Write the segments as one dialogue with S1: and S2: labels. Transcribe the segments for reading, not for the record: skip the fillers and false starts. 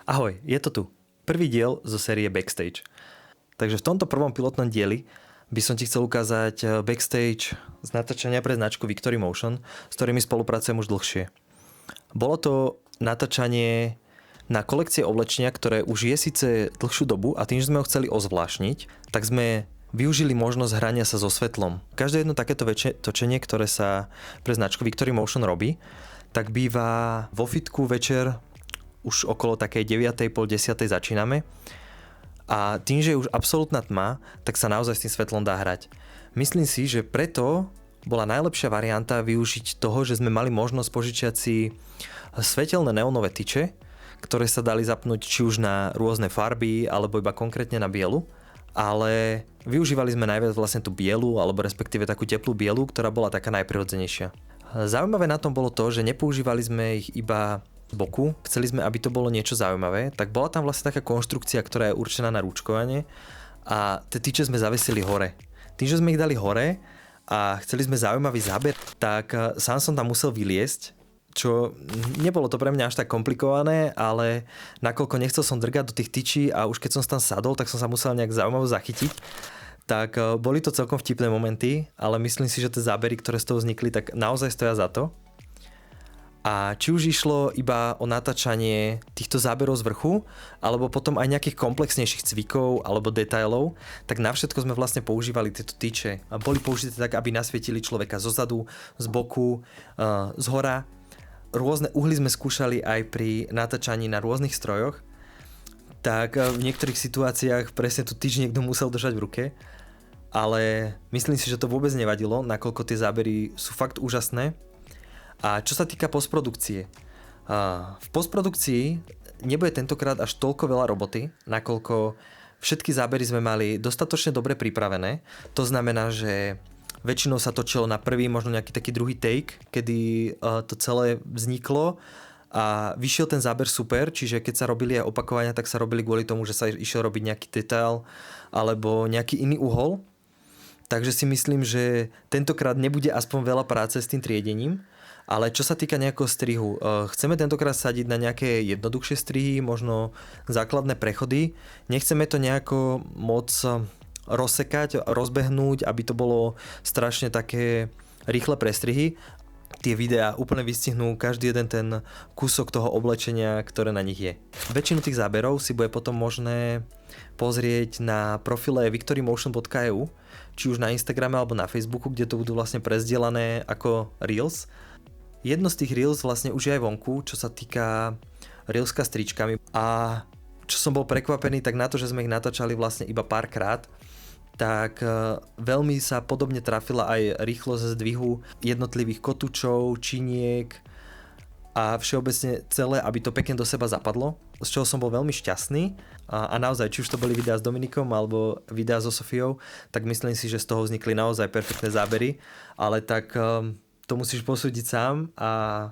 S1: Ahoj, je to tu. Prvý diel zo série Backstage. Takže v tomto prvom pilotnom dieli by som ti chcel ukázať backstage z natáčania pre značku Victory Motion, s ktorými spolupracujem už dlhšie. Bolo to natáčanie na kolekcie oblečenia, ktoré už je síce dlhšiu dobu a tým, že sme ho chceli ozvláštniť, tak sme využili možnosť hrania sa so svetlom. Každé jedno takéto točenie, ktoré sa pre značku Victory Motion robí, tak býva vo fitku večer, už okolo takej 9:30, 10:00 začíname. A tým, že je už absolútna tma, tak sa naozaj s tým svetlom dá hrať. Myslím si, že preto bola najlepšia varianta využiť toho, že sme mali možnosť požičiať si svetelné neonové tyče, ktoré sa dali zapnúť či už na rôzne farby, alebo iba konkrétne na bielu. Ale využívali sme najviac vlastne tú bielu, alebo respektíve takú teplú bielu, ktorá bola taká najprirodzenejšia. Zaujímavé na tom bolo to, že nepoužívali sme ich iba z boku, chceli sme, aby to bolo niečo zaujímavé, tak bola tam vlastne taká konštrukcia, ktorá je určená na rúčkovanie a tie tyče sme zavesili hore. Tým, že sme ich dali hore a chceli sme zaujímavý záber, tak sám som tam musel vyliesť, čo nebolo to pre mňa až tak komplikované, ale nakoľko nechcel som drgať do tých tyčí a už keď som tam sadol, tak som sa musel nejak zaujímavo zachytiť. Tak boli to celkom vtipné momenty, ale myslím si, že tie zábery, ktoré z toho vznikli, tak naozaj stoja za to. A či už išlo iba o natáčanie týchto záberov z vrchu, alebo potom aj nejakých komplexnejších cvikov alebo detailov, tak na všetko sme vlastne používali tieto tyče. A boli použité tak, aby nasvietili človeka zozadu, z boku, z hora. Rôzne uhly sme skúšali aj pri natáčaní na rôznych strojoch. Tak v niektorých situáciách presne tu tyč niekto musel držať v ruke. Ale myslím si, že to vôbec nevadilo, nakoľko tie zábery sú fakt úžasné. A čo sa týka postprodukcie. V postprodukcii nebude tentokrát až toľko veľa roboty, nakoľko všetky zábery sme mali dostatočne dobre pripravené. To znamená, že väčšinou sa točilo na prvý, možno nejaký taký druhý take, kedy to celé vzniklo a vyšiel ten záber super, čiže keď sa robili aj opakovania, tak sa robili kvôli tomu, že sa išiel robiť nejaký detail alebo nejaký iný uhol. Takže si myslím, že tentokrát nebude aspoň veľa práce s tým triedením. Ale čo sa týka nejakého strihu, chceme tentokrát sadiť na nejaké jednoduchšie strihy, možno základné prechody. Nechceme to nejako moc rozsekať, rozbehnúť, aby to bolo strašne také rýchle prestrihy. Tie videá úplne vystihnú každý jeden ten kúsok toho oblečenia, ktoré na nich je. Väčšinu tých záberov si bude potom možné pozrieť na profile victorymotion.eu, či už na Instagrame alebo na Facebooku, kde to budú vlastne prezdielané ako Reels. Jedno z tých Reels vlastne už je aj vonku, čo sa týka Reelska s tričkami. A čo som bol prekvapený, tak na to, že sme ich natáčali vlastne iba párkrát, tak veľmi sa podobne trafila aj rýchlosť zdvihu jednotlivých kotúčov, činiek a všeobecne celé, aby to pekne do seba zapadlo, z čoho som bol veľmi šťastný. A naozaj, či už to boli videá s Dominikom alebo videá so Sofiou, tak myslím si, že z toho vznikli naozaj perfektné zábery, ale tak to musíš posúdiť sám a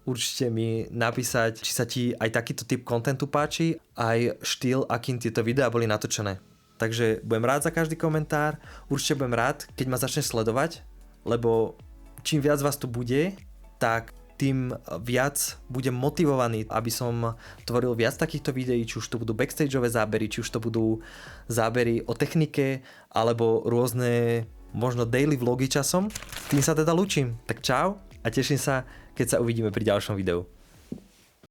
S1: určite mi napísať, či sa ti aj takýto typ kontentu páči, aj štýl, akým tieto videá boli natočené. Takže budem rád za každý komentár, určite budem rád, keď ma začneš sledovať, lebo čím viac vás tu bude, tak tým viac budem motivovaný, aby som tvoril viac takýchto videí, či už to budú backstageové zábery, či už to budú zábery o technike, alebo rôzne možno daily vlogy časom. Tým sa teda lúčim. Tak čau a teším sa, keď sa uvidíme pri ďalšom videu.